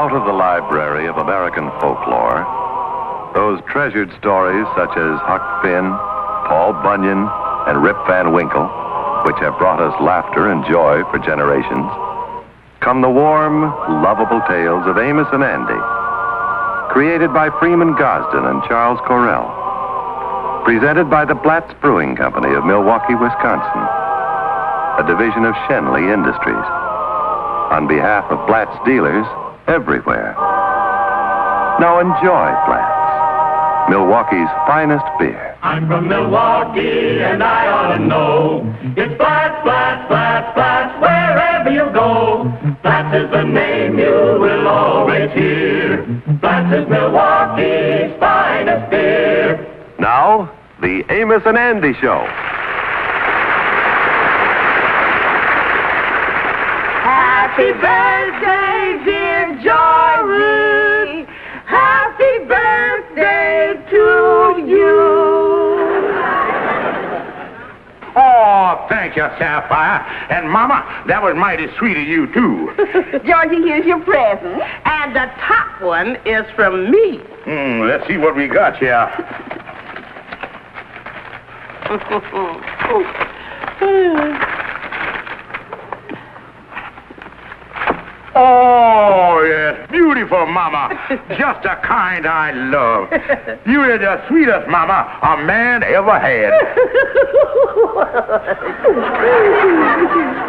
Out of the library of American folklore, those treasured stories such as Huck Finn, Paul Bunyan, and Rip Van Winkle, which have brought us laughter and joy for generations, come the warm, lovable tales of Amos and Andy, created by Freeman Gosden and Charles Correll, presented by the Blatz Brewing Company of Milwaukee, Wisconsin, a division of Shenley Industries, on behalf of Blatz dealers everywhere. Now enjoy Blatz, Milwaukee's finest beer. I'm from Milwaukee and I ought to know. It's Blatz, Blatz, Blatz, Blatz, wherever you go. Blatz is the name you will always hear. Blatz is Milwaukee's finest beer. Now, the Amos and Andy Show. Happy birthday, dear Jory. Happy birthday to you. Oh, thank you, Sapphire. And, Mama, that was mighty sweet of you, too. Georgie, here's your present. And the top one is from me. Let's see what we got here. Oh, yes, beautiful, Mama. Just the kind I love. You are the sweetest, Mama, a man ever had.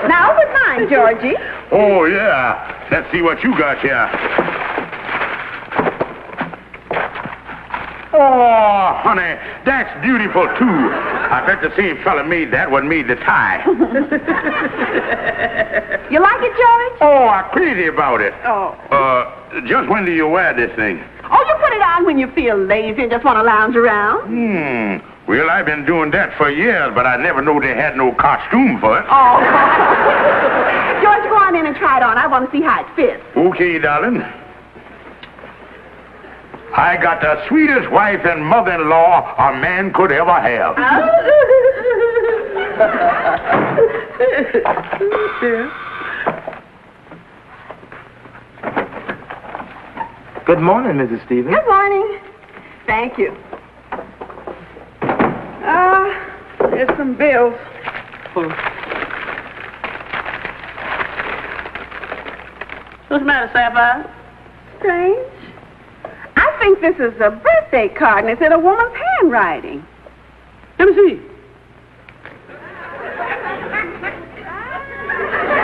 Now open mine, Georgie. Oh, yeah. Let's see what you got here. Oh, honey, that's beautiful, too. I bet the same fella made that one made the tie. You like it, George? Oh, I'm crazy about it. Oh. Just when do you wear this thing? Oh, you put it on when you feel lazy and just want to lounge around? Well, I've been doing that for years, but I never knew they had no costume for it. Oh. George, go on in and try it on. I want to see how it fits. Okay, darling. I got the sweetest wife and mother-in-law a man could ever have. Good morning, Mrs. Stevens. Good morning. Thank you. Here's some bills. What's the matter, Sapphire? Strange. I think this is a birthday card, and it's in a woman's handwriting. Let me see.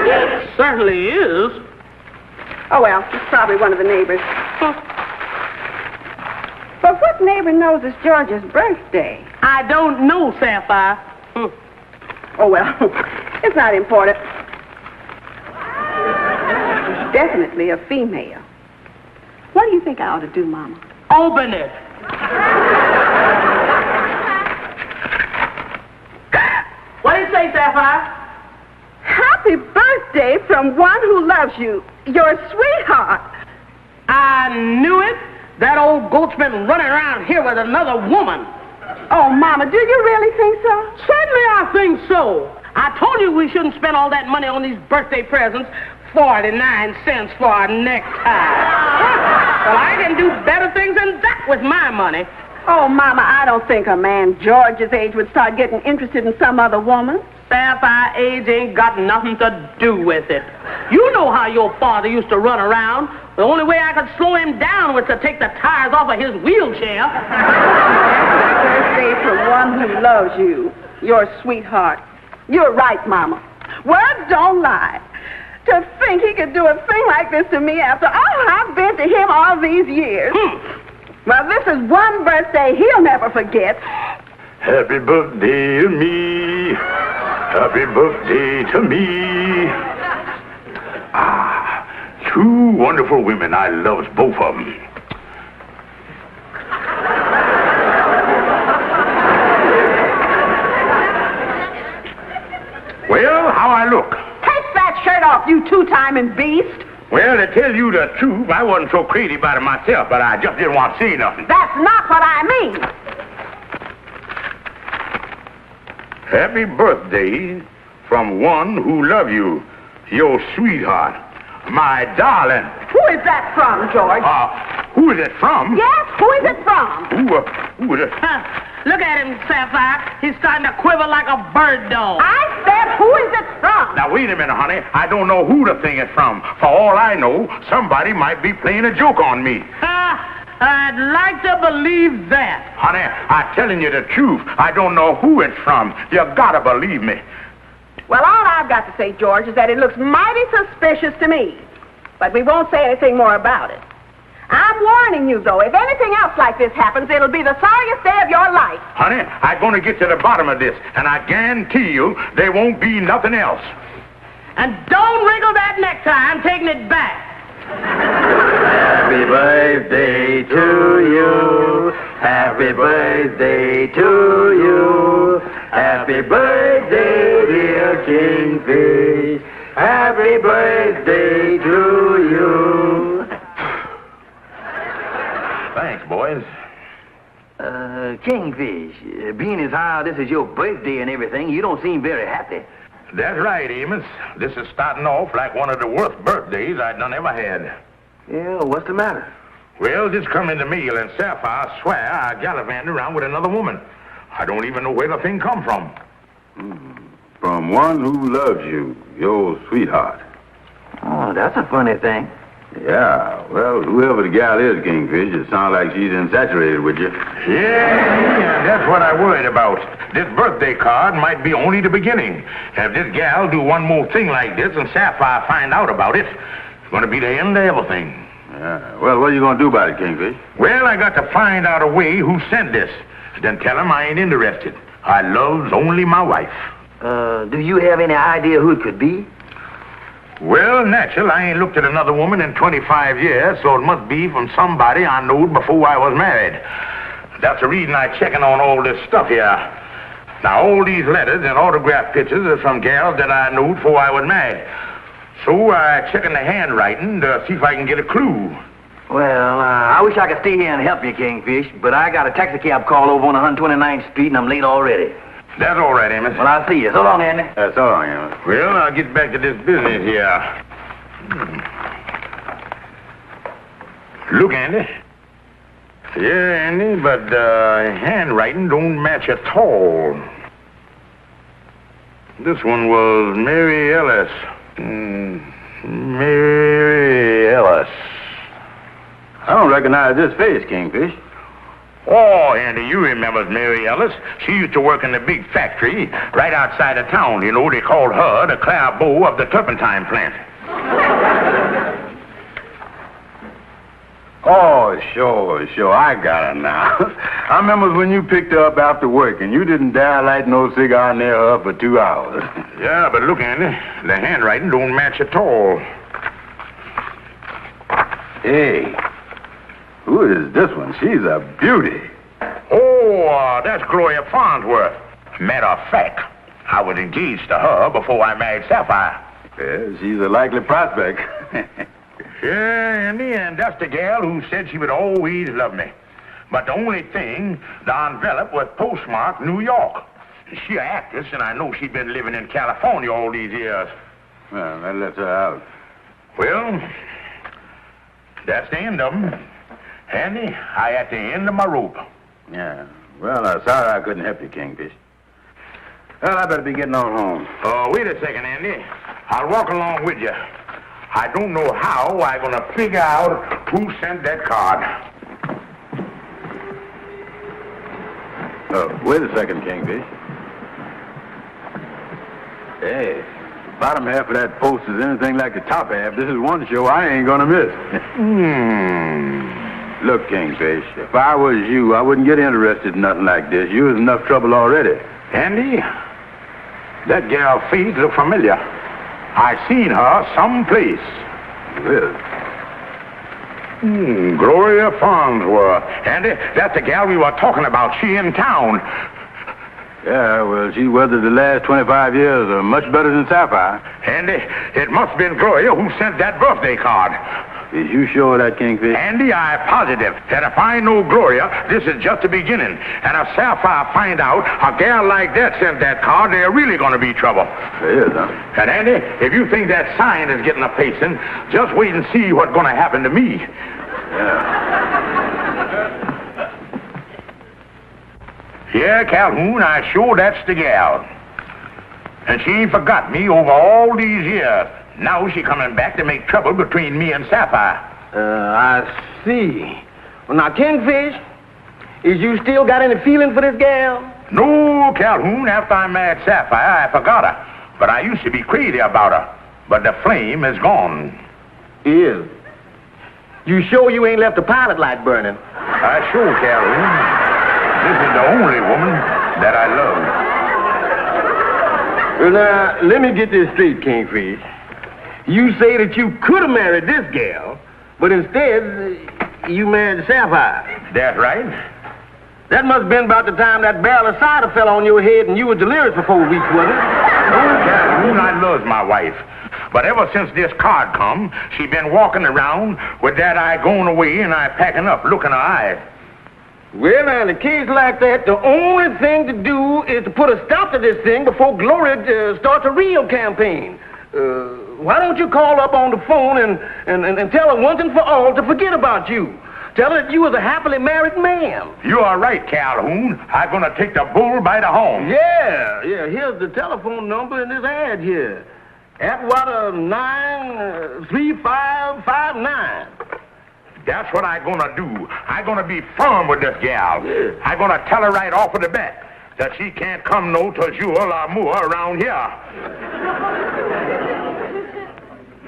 It certainly is. Oh, well, it's probably one of the neighbors. But what neighbor knows it's George's birthday? I don't know, Sapphire. Oh, well, it's not important. It's definitely a female. What do you think I ought to do, Mama? Open it. What do you say, Sapphire? Happy birthday from one who loves you, your sweetheart. I knew it. That old goat's been running around here with another woman. Oh, Mama, do you really think so? Certainly I think so. I told you we shouldn't spend all that money on these birthday presents. 49 cents for a necktie. Well, I can do better things than that with my money. Oh, Mama, I don't think a man George's age would start getting interested in some other woman. Sapphire, age ain't got nothing to do with it. You know how your father used to run around. The only way I could slow him down was to take the tires off of his wheelchair. Birthday for one who loves you, your sweetheart. You're right, Mama. Words don't lie. To think he could do a thing like this to me after all I've been to him all these years. Well, this is one birthday he'll never forget. Happy birthday to me. Happy birthday to me. Two wonderful women. I loves both of them. Well, how I look? Take that shirt off, you two-timing beast. Well, to tell you the truth, I wasn't so crazy about it myself, but I just didn't want to say nothing. That's not what I mean. Happy birthday from one who loves you, your sweetheart, My darling. Who is that from, George? Who is it from? Yes, who is it from? Who is it? Look at him, Sapphire. He's starting to quiver like a bird dog. I said, who is it from? Now, wait a minute, honey. I don't know who the thing is from. For all I know, somebody might be playing a joke on me. I'd like to believe that. Honey, I'm telling you the truth. I don't know who it's from. You gotta believe me. Well, all I've got to say, George, is that it looks mighty suspicious to me. But we won't say anything more about it. I'm warning you, though, if anything else like this happens, it'll be the sorriest day of your life. Honey, I'm going to get to the bottom of this, and I guarantee you there won't be nothing else. And don't wrinkle that necktie. I'm taking it back. Happy birthday to you. Happy birthday to you. Happy birthday, dear Kingfish. Happy birthday to you. Thanks, boys. Kingfish, being as how this is your birthday and everything, you don't seem very happy. That's right, Amos. This is starting off like one of the worst birthdays I'd done ever had. Yeah, what's the matter? Well, just come in the mail, and Sapphire swear I gallivanted around with another woman. I don't even know where the thing come from. From one who loves you, your sweetheart. Oh, that's a funny thing. Yeah, well, whoever the gal is, Kingfish, it sounds like she's infatuated with you. Yeah, that's what I worried about. This birthday card might be only the beginning. If this gal do one more thing like this and Sapphire find out about it, it's going to be the end of everything. Yeah, well, what are you going to do about it, Kingfish? Well, I got to find out a way who sent this. Then tell him I ain't interested. I loves only my wife. Do you have any idea who it could be? Well, natural, I ain't looked at another woman in 25 years, so it must be from somebody I knowed before I was married. That's the reason I'm checking on all this stuff here. Now, all these letters and autograph pictures are from gals that I knew before I was married. So I'm checking the handwriting to see if I can get a clue. Well, I wish I could stay here and help you, Kingfish, but I got a taxi cab call over on 129th Street, and I'm late already. That's all right, Amos. Well, I'll see you. So long, Andy. That's all right, Amos. Well, I'll get back to this business here. Look, Andy. Yeah, Andy, but handwriting don't match at all. This one was Mary Ellis. Mary Ellis. I don't recognize this face, Kingfish. Oh, Andy, you remember Mary Ellis. She used to work in the big factory right outside of town. You know, they called her the Clairbeau of the turpentine plant. Oh, sure. I got her now. I remember when you picked her up after work, and you didn't dare light no cigar near her for 2 hours. Yeah, but look, Andy, the handwriting don't match at all. Hey, who is this one? She's a beauty. Oh, that's Gloria Farnsworth. Matter of fact, I was engaged to her before I married Sapphire. Yeah, she's a likely prospect. Yeah, Andy, and that's the gal who said she would always love me. But the only thing, the envelope was postmarked New York. She's an actress, and I know she'd been living in California all these years. Well, that lets her out. Well, that's the end of them. Andy, I at the end of my rope. Yeah. Well, I'm sorry I couldn't help you, Kingfish. Well, I better be getting on home. Oh, wait a second, Andy. I'll walk along with you. I don't know how I'm going to figure out who sent that card. Oh, wait a second, Kingfish. Hey, bottom half of that post is anything like the top half. This is one show I ain't gonna miss. Look, Kingfish, if I was you, I wouldn't get interested in nothing like this. You was enough trouble already. Andy, that gal face look familiar. I seen her someplace. Well, Gloria Farnsworth. Andy, that's the gal we were talking about. She in town. yeah, well, she weathered the last 25 years much better than Sapphire. Andy, it must have been Gloria who sent that birthday card. Is you sure of that, Kingfish? Andy, I'm positive that if I know Gloria, this is just the beginning. And if Sapphire find out a gal like that sent that card, they're really going to be trouble. There is, huh? And Andy, if you think that sign is getting a pacing, just wait and see what's going to happen to me. Yeah, Calhoun, I sure that's the gal. And she ain't forgot me over all these years. Now she coming back to make trouble between me and Sapphire. I see. Well, now, Kingfish, is you still got any feeling for this gal? No, Calhoun, after I married Sapphire, I forgot her. But I used to be crazy about her. But the flame is gone. Is. You sure you ain't left the pilot light burning? I sure, Calhoun. This is the only woman that I love. Well, now, let me get this straight, Kingfish. You say that you could have married this gal, but instead, you married Sapphire. That's right. That must have been about the time that barrel of cider fell on your head and you were delirious for 4 weeks, wasn't it? Oh, Calhoun, I love my wife. But ever since this card come, she been walking around with that eye going away and I packing up, looking her eyes. Well, now, in a case like that, the only thing to do is to put a stop to this thing before Gloria starts a real campaign. Why don't you call up on the phone and tell her once and for all to forget about you? Tell her that you was a happily married man. You are right, Calhoun. I'm going to take the bull by the horn. Yeah. Here's the telephone number in this ad here. Atwater 93559. That's what I'm going to do. I'm going to be firm with this gal. Yeah. I'm going to tell her right off of the bat that she can't come no to jour or more around here.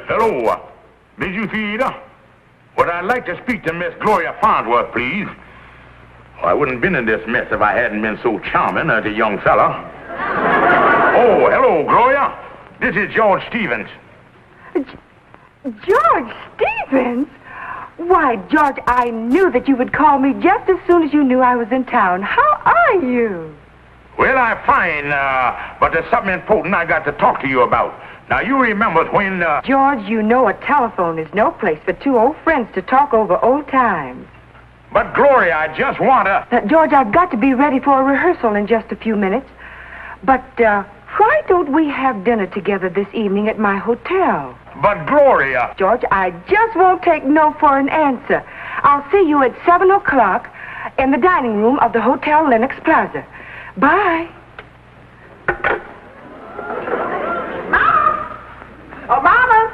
Hello, did you see her? Would I like to speak to Miss Gloria Farnsworth, please? I wouldn't have been in this mess if I hadn't been so charming as a young fella. Oh, hello, Gloria. This is George Stevens. George Stevens? Why, George, I knew that you would call me just as soon as you knew I was in town. How are you? Well, I'm fine, but there's something important I got to talk to you about. Now, you remember when, George, you know a telephone is no place for two old friends to talk over old times. But, Gloria, I just want to... George, I've got to be ready for a rehearsal in just a few minutes. But, why don't we have dinner together this evening at my hotel? But, Gloria... George, I just won't take no for an answer. I'll see you at 7 o'clock in the dining room of the Hotel Lenox Plaza. Bye. Oh, Mama!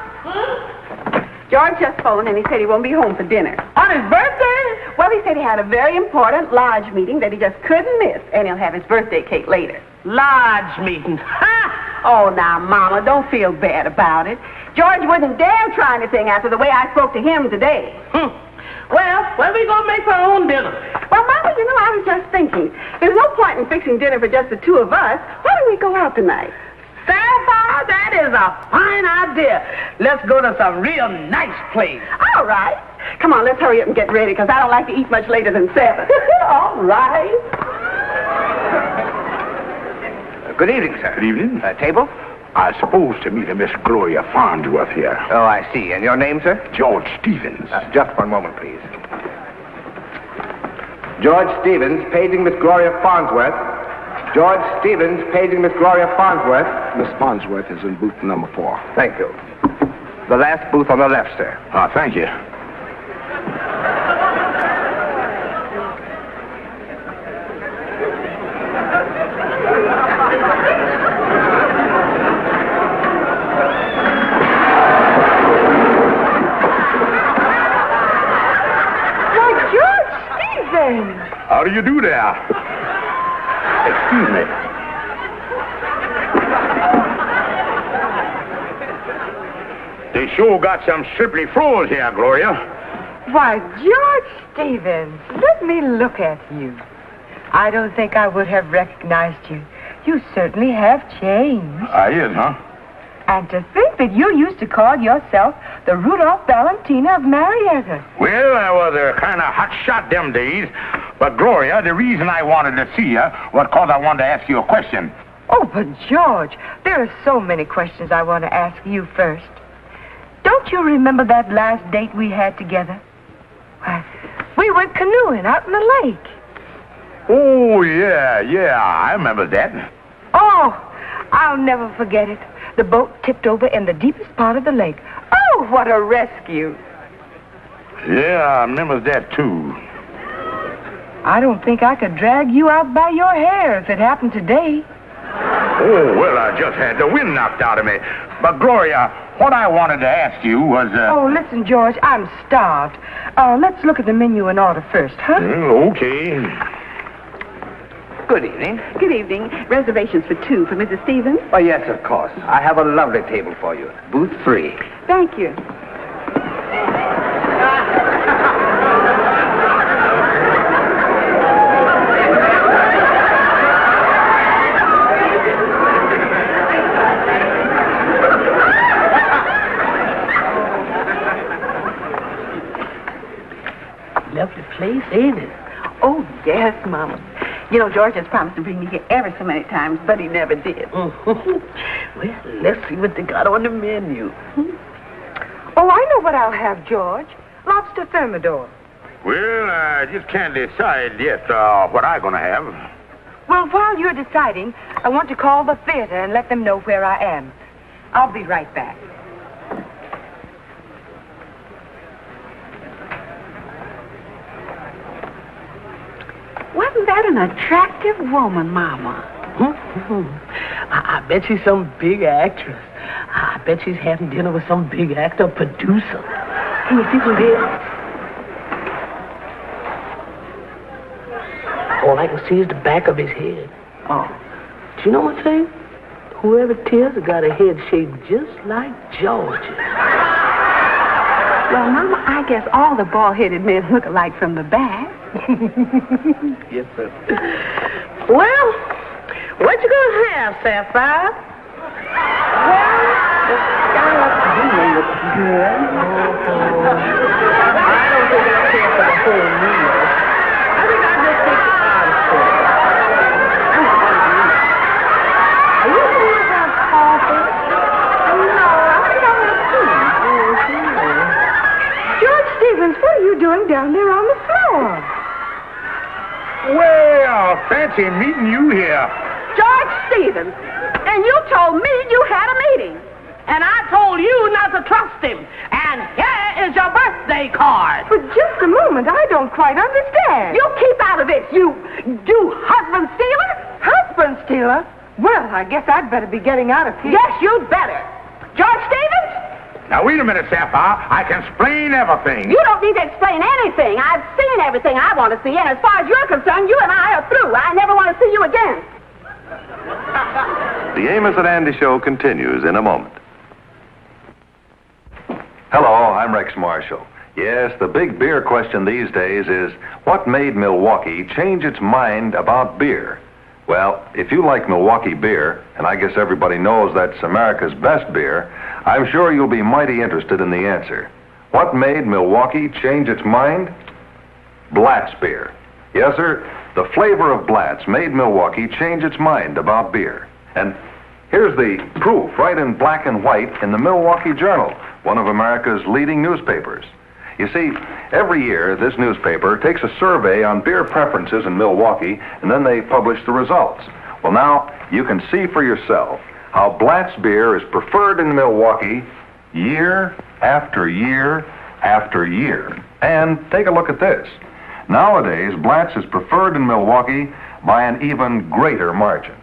George just phoned and he said he won't be home for dinner. On his birthday? Well, he said he had a very important lodge meeting that he just couldn't miss, and he'll have his birthday cake later. Lodge meeting. Ha! Oh, now, Mama, don't feel bad about it. George wouldn't dare try anything after the way I spoke to him today. Well, where we gonna make our own dinner? Well, Mama, you know, I was just thinking, there's no point in fixing dinner for just the two of us. Why don't we go out tonight? Sapphire, that is a fine idea. Let's go to some real nice place. All right. Come on, let's hurry up and get ready, because I don't like to eat much later than 7. All right. Good evening, sir. Good evening. Table? I'm supposed to meet a Miss Gloria Farnsworth here. Oh, I see. And your name, sir? George Stevens. Just one moment, please. George Stevens, paging Miss Gloria Farnsworth. George Stevens, paging Miss Gloria Farnsworth. Miss Farnsworth is in booth number 4. Thank you. The last booth on the left, sir. Thank you. How do you do there? Excuse me. They sure got some striply froze here, Gloria. Why, George Stevens, let me look at you. I don't think I would have recognized you. You certainly have changed. I is, huh? And to think that you used to call yourself the Rudolph Valentina of Marietta. Well, I was a kind of hot shot them days. But, Gloria, the reason I wanted to see you was because I wanted to ask you a question. Oh, but George, there are so many questions I want to ask you first. Don't you remember that last date we had together? Why, we went canoeing out in the lake. Oh, yeah, I remember that. Oh, I'll never forget it. The boat tipped over in the deepest part of the lake. Oh, what a rescue. Yeah, I remember that, too. I don't think I could drag you out by your hair if it happened today. Oh, well, I just had the wind knocked out of me. But, Gloria, what I wanted to ask you was... Oh, listen, George, I'm starved. Let's look at the menu and order first, huh? Okay. Good evening. Good evening. Reservations for 2 for Mrs. Stevens? Oh, yes, of course. I have a lovely table for you. Booth 3. Thank you. Lovely place, ain't it? Oh, yes, Mama. You know, George has promised to bring me here ever so many times, but he never did. Well, let's see what they got on the menu. Oh, I know what I'll have, George. Lobster thermidor. Well, I just can't decide yet what I'm going to have. Well, while you're deciding, I want to call the theater and let them know where I am. I'll be right back. Wasn't that an attractive woman, Mama? I bet she's some big actress. I bet she's having dinner with some big actor producer. Can you see from here? All I can see is the back of his head. Oh, do you know one thing? Whoever it is has got a head shaped just like George's. Well, Mama, I guess all the bald-headed men look alike from the back. Yes, sir. Well, what you gonna have, Sapphire? Well, the scalloped looks good. I don't think I care for the whole meal. I think I'll just take the arms first. Are you going to have coffee? No, I think I'll have tea. George Stevens, what are you doing down there on the floor? Well, fancy meeting you here. George Stevens, and you told me you had a meeting. And I told you not to trust him. And here is your birthday card. For just a moment, I don't quite understand. You keep out of this, you husband stealer. Husband stealer? Well, I guess I'd better be getting out of here. Yes, you'd better. George Stevens? Now, wait a minute, Sapphire. I can explain everything. You don't need to explain anything. I've seen everything I want to see, and as far as you're concerned, you and I are through. I never want to see you again. The Amos and Andy Show continues in a moment. Hello, I'm Rex Marshall. Yes, the big beer question these days is, what made Milwaukee change its mind about beer? Well, if you like Milwaukee beer, and I guess everybody knows that's America's best beer, I'm sure you'll be mighty interested in the answer. What made Milwaukee change its mind? Blatz beer. Yes, sir, the flavor of Blatz made Milwaukee change its mind about beer. And here's the proof right in black and white in the Milwaukee Journal, one of America's leading newspapers. You see, every year this newspaper takes a survey on beer preferences in Milwaukee, and then they publish the results. Well, now you can see for yourself how Blatz beer is preferred in Milwaukee year after year after year. And take a look at this. Nowadays, Blatz is preferred in Milwaukee by an even greater margin.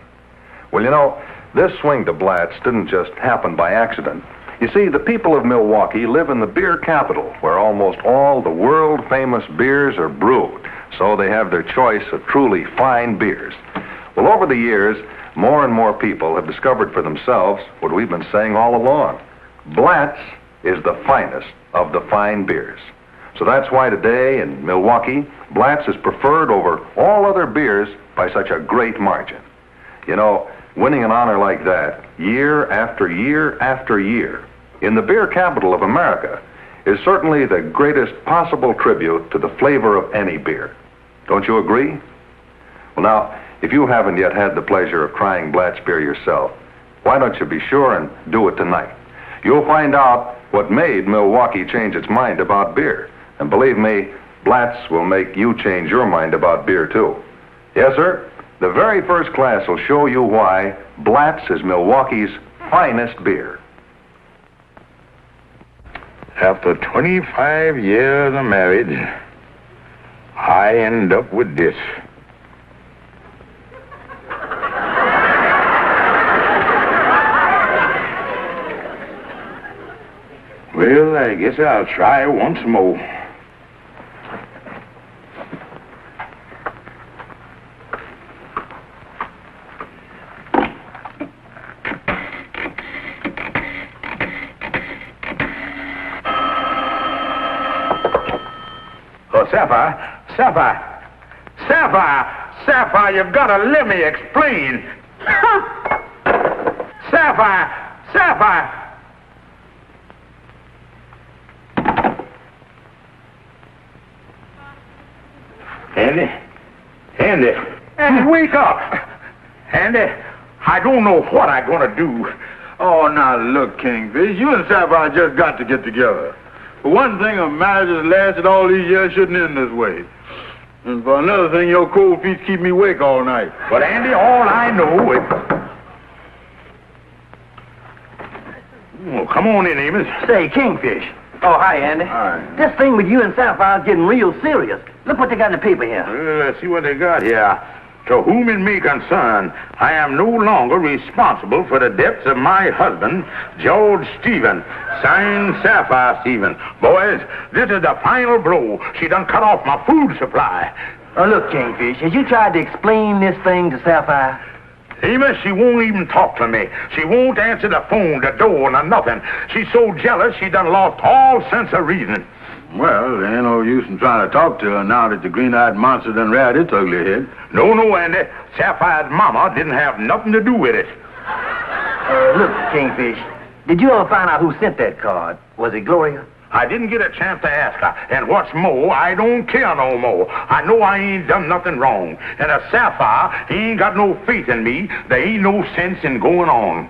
Well, you know, this swing to Blatz didn't just happen by accident. You see, the people of Milwaukee live in the beer capital, where almost all the world-famous beers are brewed, so they have their choice of truly fine beers. Well, over the years, more and more people have discovered for themselves what we've been saying all along. Blatz is the finest of the fine beers. So that's why today in Milwaukee, Blatz is preferred over all other beers by such a great margin. You know, winning an honor like that, year after year after year, in the beer capital of America, is certainly the greatest possible tribute to the flavor of any beer. Don't you agree? Well, now, if you haven't yet had the pleasure of trying Blatz beer yourself, why don't you be sure and do it tonight? You'll find out what made Milwaukee change its mind about beer. And believe me, Blatz will make you change your mind about beer, too. Yes, sir. The very first class will show you why Blatz is Milwaukee's finest beer. After 25 years of marriage, I end up with this. Well, I guess I'll try once more. Oh, Sapphire, you've got to let me explain. Sapphire. Andy, wake up. Andy, I don't know what I'm going to do. Oh, now look, Kingfish, you and Sapphire just got to get together. For one thing, a marriage that's lasted all these years shouldn't end this way. And for another thing, your cold feet keep me awake all night. But, Andy, all I know is... Oh, come on in, Amos. Say, Kingfish. Oh, hi, Andy. Hi. This thing with you and Sapphire is getting real serious. Look what they got in the paper here. Let's see what they got here. To whom it may concern, I am no longer responsible for the debts of my husband, George Stephen. Signed, Sapphire Stephen. Boys, this is the final blow. She done cut off my food supply. Oh, look, Kingfish, has you tried to explain this thing to Sapphire? Amos, she won't even talk to me. She won't answer the phone, the door, nor nothing. She's so jealous she done lost all sense of reason. Well, there ain't no use in trying to talk to her now that the green-eyed monster done reared its ugly head. No, Andy. Sapphire's mama didn't have nothing to do with it. Look, Kingfish, did you ever find out who sent that card? Was it Gloria? I didn't get a chance to ask her. And what's more, I don't care no more. I know I ain't done nothing wrong. And if Sapphire ain't got no faith in me, there ain't no sense in going on.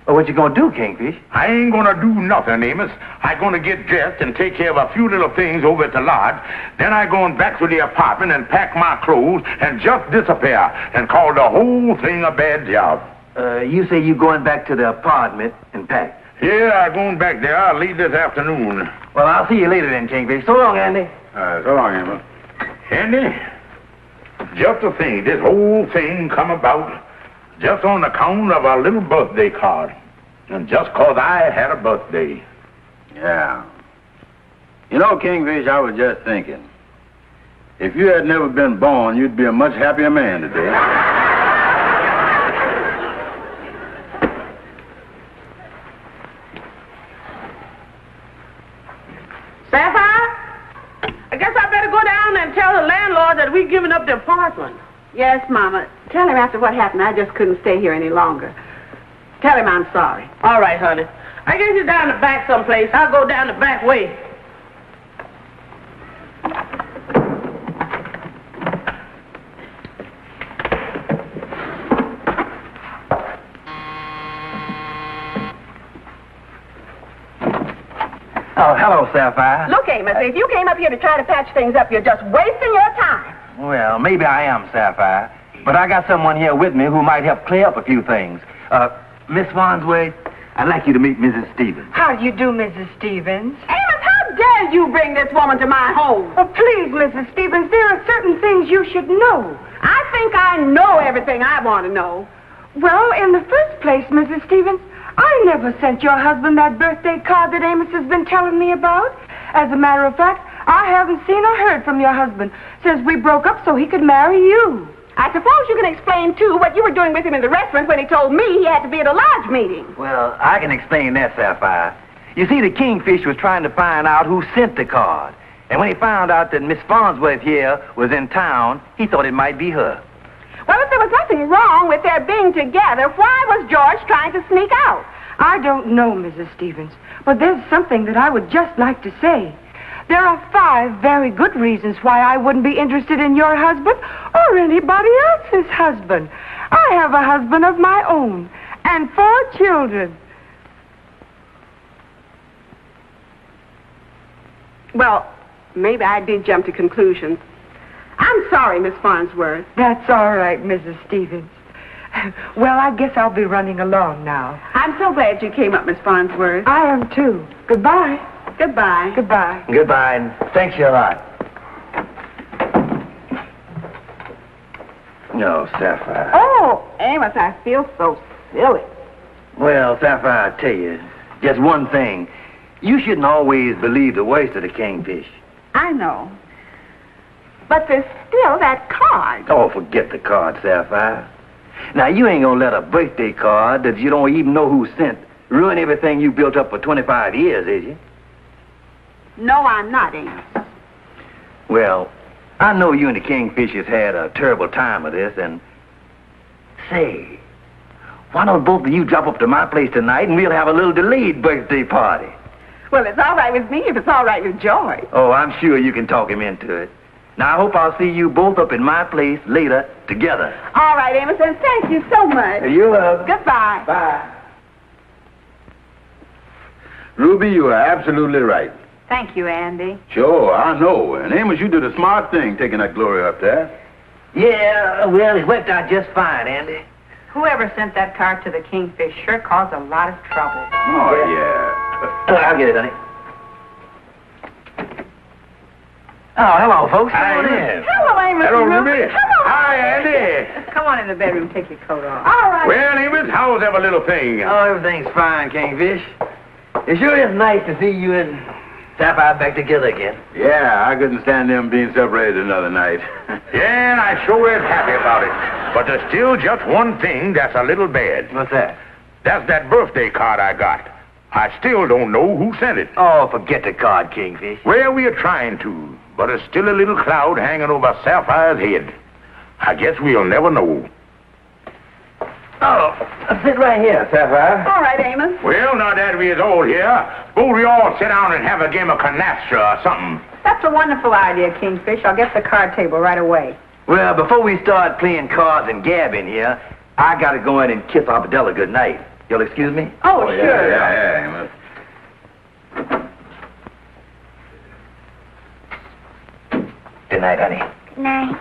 Well, what you gonna do, Kingfish? I ain't gonna do nothing, Amos. I gonna get dressed and take care of a few little things over at the lodge. Then I going back to the apartment and pack my clothes and just disappear and call the whole thing a bad job. You say you going back to the apartment and pack? Yeah, I'm going back there. I'll leave this afternoon. Well, I'll see you later then, Kingfish. So long, Andy. So long, Amos. Andy, just to think this whole thing come about just on account of a little birthday card. And just 'cause I had a birthday. Yeah. You know, Kingfish, I was just thinking. If you had never been born, you'd be a much happier man today. Sapphire? I guess I better go down and tell the landlord that we've given up the apartment. Yes, Mama. Tell him after what happened, I just couldn't stay here any longer. Tell him I'm sorry. All right, honey. I guess you're down the back someplace. I'll go down the back way. Oh, hello, Sapphire. Look, Amos, if you came up here to try to patch things up, you're just wasting your time. Well, maybe I am, Sapphire. But I got someone here with me who might help clear up a few things. Miss Farnsworth, I'd like you to meet Mrs. Stevens. How do you do, Mrs. Stevens? Amos, how dare you bring this woman to my home? Oh, please, Mrs. Stevens, there are certain things you should know. I think I know everything I want to know. Well, in the first place, Mrs. Stevens, I never sent your husband that birthday card that Amos has been telling me about. As a matter of fact, I haven't seen or heard from your husband since we broke up so he could marry you. I suppose you can explain, too, what you were doing with him in the restaurant when he told me he had to be at a lodge meeting. Well, I can explain that, Sapphire. You see, the Kingfish was trying to find out who sent the card. And when he found out that Miss Farnsworth here was in town, he thought it might be her. Well, if there was nothing wrong with their being together, why was George trying to sneak out? I don't know, Mrs. Stevens, but there's something that I would just like to say. There are 5 very good reasons why I wouldn't be interested in your husband or anybody else's husband. I have a husband of my own and 4 children. Well, maybe I did jump to conclusions. I'm sorry, Miss Farnsworth. That's all right, Mrs. Stevens. Well, I guess I'll be running along now. I'm so glad you came up, Miss Farnsworth. I am too. Goodbye. Goodbye. Goodbye. Goodbye, and thanks you a lot. No, Sapphire. Oh, Amos, I feel so silly. Well, Sapphire, I tell you, just one thing. You shouldn't always believe the worst of the Kingfish. I know. But there's still that card. Oh, forget the card, Sapphire. Now, you ain't gonna let a birthday card that you don't even know who sent ruin everything you built up for 25 years, is you? No, I'm not, Amos. Well, I know you and the Kingfish has had a terrible time of this, and... Say, why don't both of you drop up to my place tonight and we'll have a little delayed birthday party? Well, it's all right with me if it's all right with George. Oh, I'm sure you can talk him into it. Now, I hope I'll see you both up in my place later together. All right, Amos, and thank you so much. You're welcome. Goodbye. Bye. Ruby, you are absolutely right. Thank you, Andy. Sure, I know. And Amos, you did a smart thing taking that Gloria up there. Yeah, well, it worked out just fine, Andy. Whoever sent that card to the Kingfish sure caused a lot of trouble. Oh, yeah. I'll get it, honey. Oh, hello, folks. Hi, Andy. Hello, Amos. Hello, Ruby. Hello. Hi, Andy. Come on in the bedroom, take your coat off. All right. Well, Amos, how's every little thing? Oh, everything's fine, Kingfish. It sure is nice to see you and Sapphire back together again. Yeah, I couldn't stand them being separated another night. Yeah, and I sure is happy about it. But there's still just one thing that's a little bad. What's that? That's that birthday card I got. I still don't know who sent it. Oh, forget the card, Kingfish. Well, we are trying to, but there's still a little cloud hanging over Sapphire's head. I guess we'll never know. Oh, sit right here, Sapphire. All right, Amos. Well, now that we is all here, suppose we all sit down and have a game of canastra or something. That's a wonderful idea, Kingfish. I'll get the card table right away. Well, before we start playing cards and gabbing here, I gotta go in and kiss Arbadella good night. You'll excuse me? Oh, sure. Yeah, Amos. Good night, honey. Good night.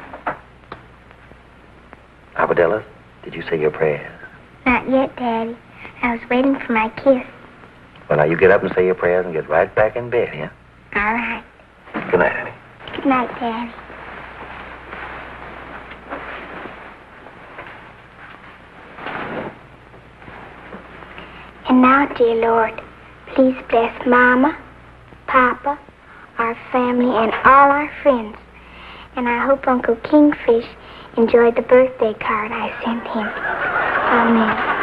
Arbadella, did you say your prayers? Not yet, Daddy. I was waiting for my kiss. Well, now you get up and say your prayers and get right back in bed, yeah? All right. Good night, honey. Good night, Daddy. And now, dear Lord, please bless Mama, Papa, our family, and all our friends. And I hope Uncle Kingfish enjoyed the birthday card I sent him. Amen.